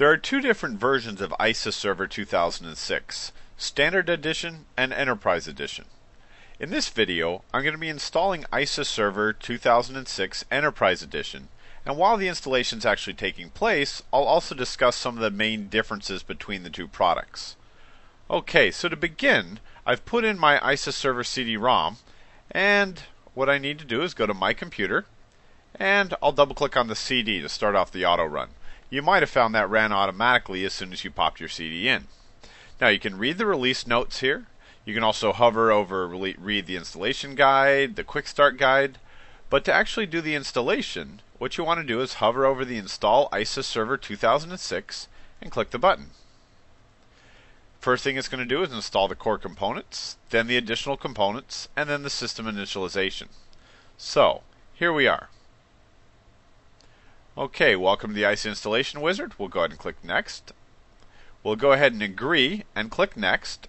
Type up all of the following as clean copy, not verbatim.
There are two different versions of ISA Server 2006, Standard Edition and Enterprise Edition. In this video, I'm going to be installing ISA Server 2006 Enterprise Edition, and while the installation is actually taking place, I'll also discuss some of the main differences between the two products. Okay, so to begin, I've put in my ISA Server CD-ROM, and what I need to do is go to my computer, and I'll double click on the CD to start off the auto run. You might have found that ran automatically as soon as you popped your CD in. Now you can read the release notes here. You can also hover over read the installation guide, the quick start guide. But to actually do the installation, what you want to do is hover over the Install ISA Server 2006 and click the button. First thing it's going to do is install the core components, then the additional components, and then the system initialization. So, here we are. Okay, welcome to the ISA installation wizard. We'll go ahead and click Next. We'll go ahead and agree and click Next.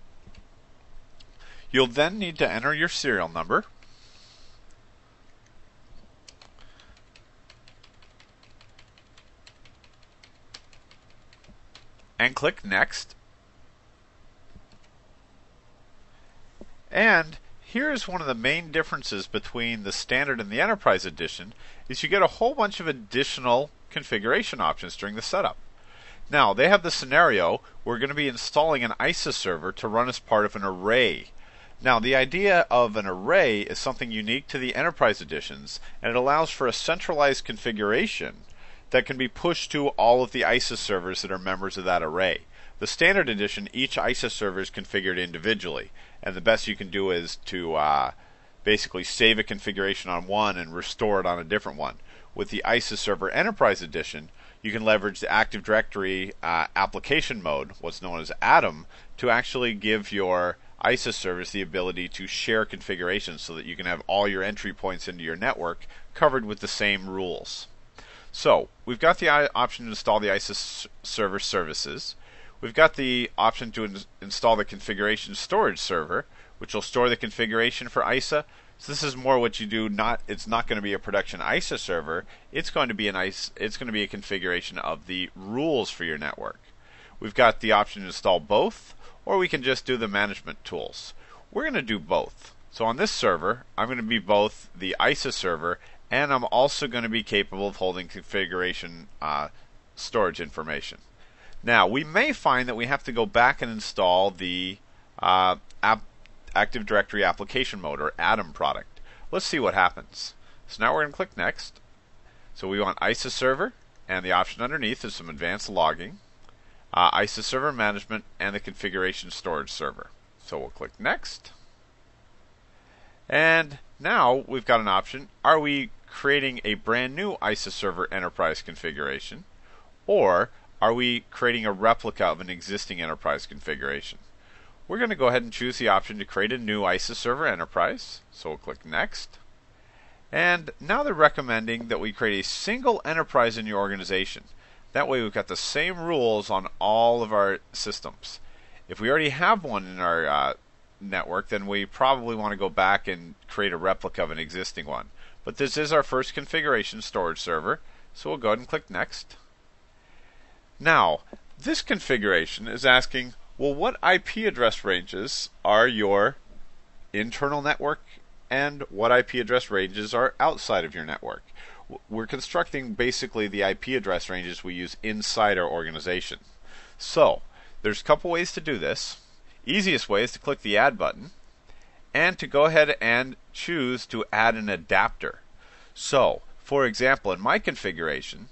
You'll then need to enter your serial number. And click Next. And here's one of the main differences between the Standard and the Enterprise Edition is you get a whole bunch of additional configuration options during the setup. Now, they have the scenario we're going to be installing an ISA server to run as part of an array. Now, the idea of an array is something unique to the Enterprise Editions, and it allows for a centralized configuration that can be pushed to all of the ISA servers that are members of that array. The Standard Edition, each ISA server is configured individually, and the best you can do is to basically save a configuration on one and restore it on a different one. With the ISA Server Enterprise Edition, you can leverage the Active Directory application mode, what's known as Atom, to actually give your ISA servers the ability to share configurations so that you can have all your entry points into your network covered with the same rules. So, we've got the option to install the ISA server services. We've got the option to install the configuration storage server, which will store the configuration for ISA. So this is more what you do. It's not going to be a production ISA server. It's going to be a configuration of the rules for your network. We've got the option to install both, or we can just do the management tools. We're going to do both. So on this server, I'm going to be both the ISA server, and I'm also going to be capable of holding configuration storage information. Now, we may find that we have to go back and install the Active Directory application mode, or Atom product. Let's see what happens. So now we're going to click Next. So we want ISA server, and the option underneath is some advanced logging, ISA server management, and the configuration storage server. So we'll click Next. And now we've got an option. Are we creating a brand new ISA server enterprise configuration, or are we creating a replica of an existing enterprise configuration? We're going to go ahead and choose the option to create a new ISA server enterprise. So we'll click Next. And now they're recommending that we create a single enterprise in your organization. That way we've got the same rules on all of our systems. If we already have one in our network, then we probably want to go back and create a replica of an existing one. But this is our first configuration storage server, so we'll go ahead and click Next. Now, this configuration is asking, well, what IP address ranges are your internal network and what IP address ranges are outside of your network? We're constructing basically the IP address ranges we use inside our organization. So, there's a couple ways to do this. Easiest way is to click the Add button and to go ahead and choose to add an adapter. So, for example, in my configuration,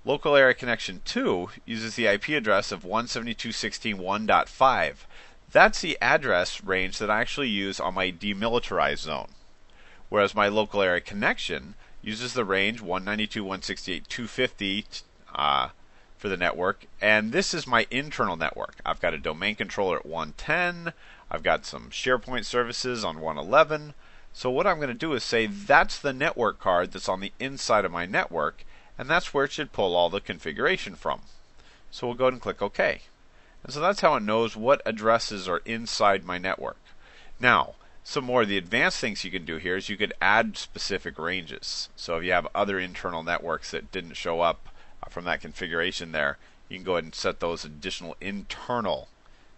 Local Area Connection 2 uses the IP address of 172.16.1.5. That's the address range that I actually use on my demilitarized zone. Whereas my Local Area Connection uses the range 192.168.250 for the network, and this is my internal network. I've got a domain controller at 110, I've got some SharePoint services on 111. So what I'm going to do is say that's the network card that's on the inside of my network, and that's where it should pull all the configuration from. So we'll go ahead and click OK. And so that's how it knows what addresses are inside my network. Now, some more of the advanced things you can do here is you could add specific ranges. So if you have other internal networks that didn't show up from that configuration there, you can go ahead and set those additional internal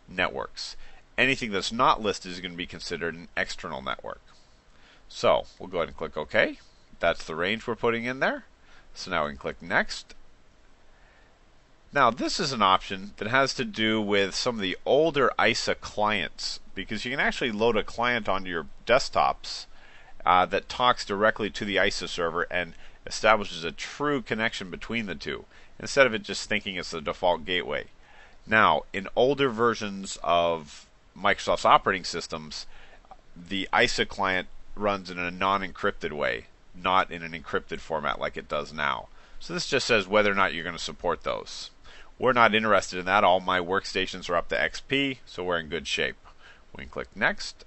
networks. Anything that's not listed is going to be considered an external network. So we'll go ahead and click OK. That's the range we're putting in there. So now we can click Next. Now this is an option that has to do with some of the older ISA clients, because you can actually load a client onto your desktops that talks directly to the ISA server and establishes a true connection between the two, instead of it just thinking it's the default gateway. Now, in older versions of Microsoft's operating systems, the ISA client runs in a non-encrypted way, not in an encrypted format like it does now. So this just says whether or not you're going to support those. We're not interested in that. All my workstations are up to XP, so we're in good shape. We can click Next.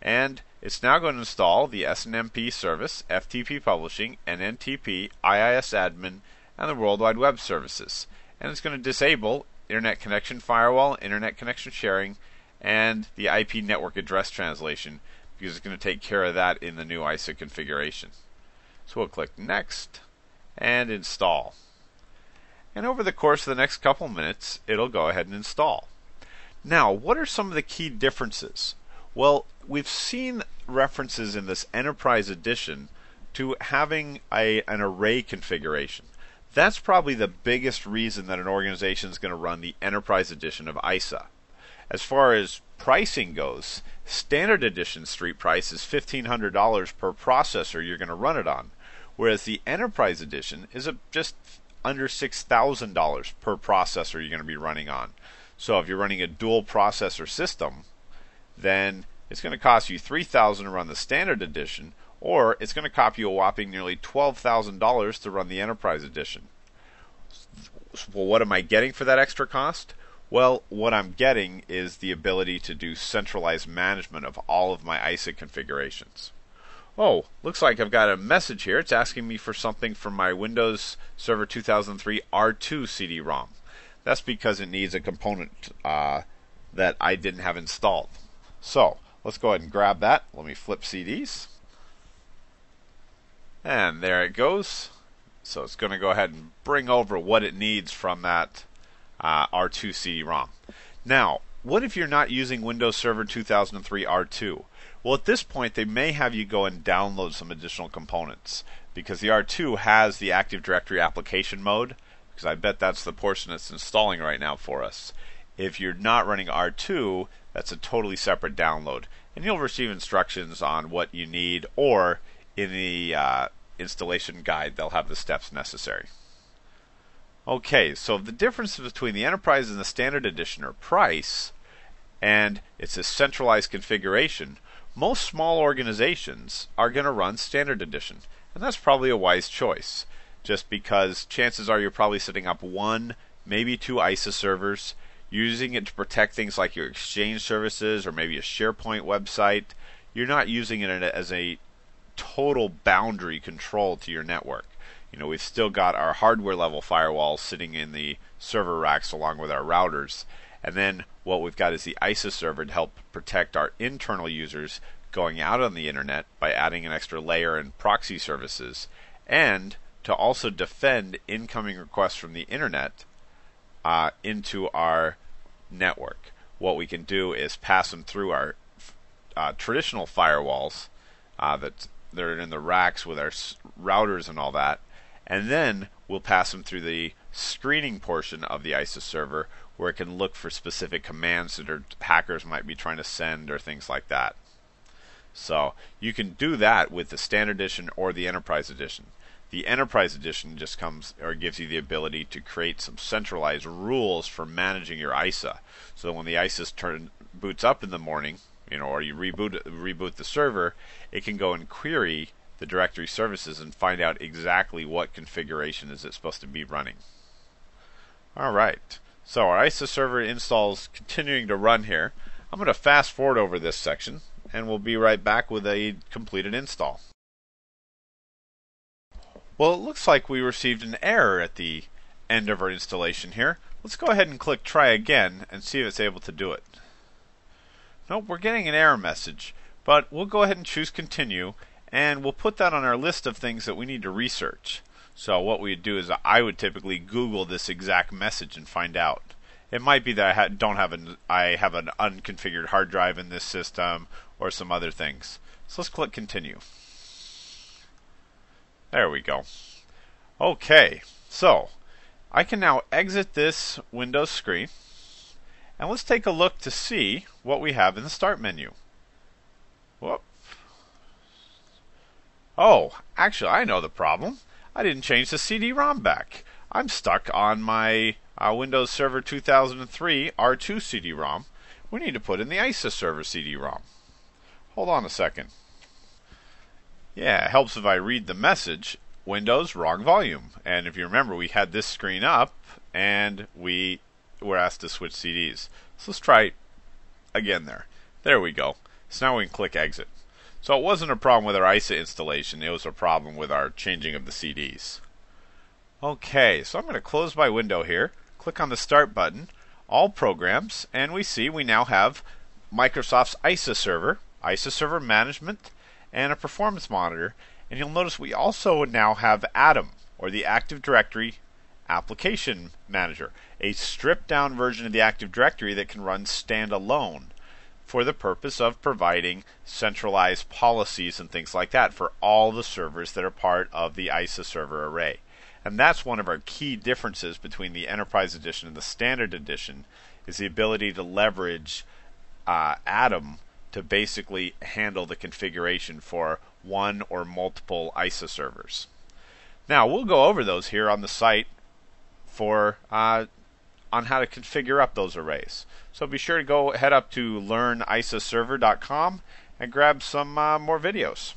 And it's now going to install the SNMP service, FTP Publishing, NNTP, IIS Admin, and the World Wide Web services. And it's going to disable Internet Connection Firewall, Internet Connection Sharing, and the IP Network Address Translation, because it's going to take care of that in the new ISA configuration. So we'll click Next and Install. And over the course of the next couple minutes, it'll go ahead and install. Now, what are some of the key differences? Well, we've seen references in this Enterprise Edition to having an array configuration. That's probably the biggest reason that an organization is going to run the Enterprise Edition of ISA. As far as pricing goes, Standard Edition street price is $1,500 per processor you're going to run it on, whereas the Enterprise Edition is just under $6,000 per processor you're going to be running on. So if you're running a dual processor system, then it's going to cost you $3,000 to run the Standard Edition, or it's going to cost you a whopping nearly $12,000 to run the Enterprise Edition. Well, what am I getting for that extra cost? Well, what I'm getting is the ability to do centralized management of all of my ISA configurations. Oh, looks like I've got a message here. It's asking me for something from my Windows Server 2003 R2 CD-ROM. That's because it needs a component that I didn't have installed. So, let's go ahead and grab that. Let me flip CDs. And there it goes. So it's going to go ahead and bring over what it needs from that R2 CD-ROM. Now, what if you're not using Windows Server 2003 R2? Well, at this point, they may have you go and download some additional components, because the R2 has the Active Directory application mode, because I bet that's the portion that's installing right now for us. If you're not running R2, that's a totally separate download, and you'll receive instructions on what you need, or in the installation guide, they'll have the steps necessary. Okay, so the differences between the Enterprise and the Standard Edition are price, and it's a centralized configuration. Most small organizations are going to run Standard Edition, and that's probably a wise choice, just because chances are you're probably setting up one, maybe two ISA servers, using it to protect things like your Exchange services or maybe a SharePoint website. You're not using it as a total boundary control to your network. You know, we've still got our hardware level firewalls sitting in the server racks along with our routers. And then what we've got is the ISA server to help protect our internal users going out on the internet by adding an extra layer in proxy services, and to also defend incoming requests from the internet into our network. What we can do is pass them through our traditional firewalls that they're in the racks with our routers and all that, and then we'll pass them through the screening portion of the ISA server, where it can look for specific commands that hackers might be trying to send or things like that. So you can do that with the Standard Edition or the Enterprise Edition. The Enterprise Edition just comes or gives you the ability to create some centralized rules for managing your ISA. So when the ISA boots up in the morning, or you reboot the server, it can go and query the directory services and find out exactly what configuration is it supposed to be running. All right. So our ISA server install's continuing to run here. I'm going to fast forward over this section, and we'll be right back with a completed install. Well, it looks like we received an error at the end of our installation here. Let's go ahead and click try again and see if it's able to do it. Nope, we're getting an error message, but we'll go ahead and choose continue, and we'll put that on our list of things that we need to research. So what we'd do is I would typically Google this exact message and find out. It might be that I have an unconfigured hard drive in this system or some other things. So let's click continue. There we go. Okay, so I can now exit this Windows screen, and let's take a look to see what we have in the Start menu. Whoop. Oh, actually, I know the problem. I didn't change the CD-ROM back. I'm stuck on my Windows Server 2003 R2 CD-ROM. We need to put in the ISA Server CD-ROM. Hold on a second. Yeah, it helps if I read the message. Windows, wrong volume. And if you remember, we had this screen up, and we were asked to switch CDs. So let's try again there. There we go. So now we can click exit. So it wasn't a problem with our ISA installation, it was a problem with our changing of the CDs. Okay, so I'm going to close my window here, click on the Start button, All Programs, and we see we now have Microsoft's ISA Server Management, and a Performance Monitor. And you'll notice we also now have Atom, or the Active Directory Application Manager, a stripped down version of the Active Directory that can run standalone for the purpose of providing centralized policies and things like that for all the servers that are part of the ISA server array. And that's one of our key differences between the Enterprise Edition and the Standard Edition, is the ability to leverage Atom to basically handle the configuration for one or multiple ISA servers. Now we'll go over those here on the site for on how to configure up those arrays. So be sure to head up to learnisaserver.com and grab some more videos.